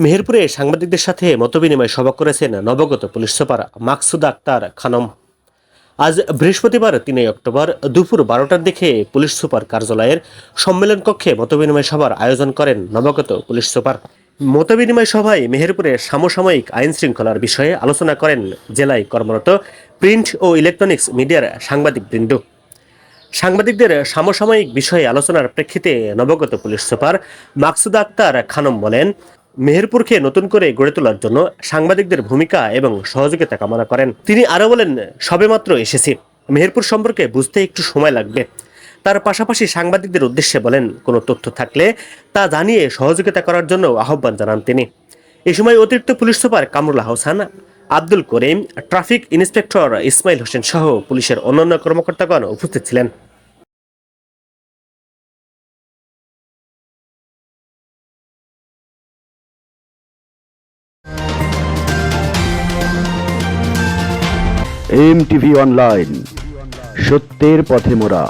মেহেরপুরে সাংবাদিকদের সাথে মতবিনিময় সভা করেছেন নবাগত পুলিশ সুপার মাকসুদা আক্তার খানম। আজ বৃহস্পতিবার ৩ অক্টোবর দুপুর ১২টার দিকে পুলিশ সুপার কার্যালয়ের সম্মেলন কক্ষে মতবিনিময় সভার আয়োজন করেন নবাগত পুলিশ সুপার। মতবিনিময় সভায় মেহেরপুরে সমসাময়িক আইন শৃঙ্খলার বিষয়ে আলোচনা করেন জেলায় কর্মরত প্রিন্ট ও ইলেকট্রনিক্স মিডিয়ার সাংবাদিকবৃন্দ। সাংবাদিকদের সমসাময়িক বিষয়ে আলোচনার প্রেক্ষিতে নবাগত পুলিশ সুপার মাকসুদা আক্তার খানম বলেন, মেহেরপুরকে নতুন করে গড়ে তোলার জন্য সাংবাদিকদের ভূমিকা এবং সহযোগিতা কামনা করেন। তিনি আরও বলেন, সবেমাত্র এসেছি, মেহেরপুর সম্পর্কে বুঝতে একটু সময় লাগবে। তার পাশাপাশি সাংবাদিকদের উদ্দেশ্যে বলেন, কোনো তথ্য থাকলে তা জানিয়ে সহযোগিতা করার জন্য আহ্বান জানান তিনি। এ সময় অতিরিক্ত police super Kamrul Hasan, Abdul Karim, traffic inspector Ismail Hossain সহ পুলিশের অন্যান্য কর্মকর্তাগণ উপস্থিত ছিলেন। এমটিভি অনলাইন, সত্যের পথে মোরা।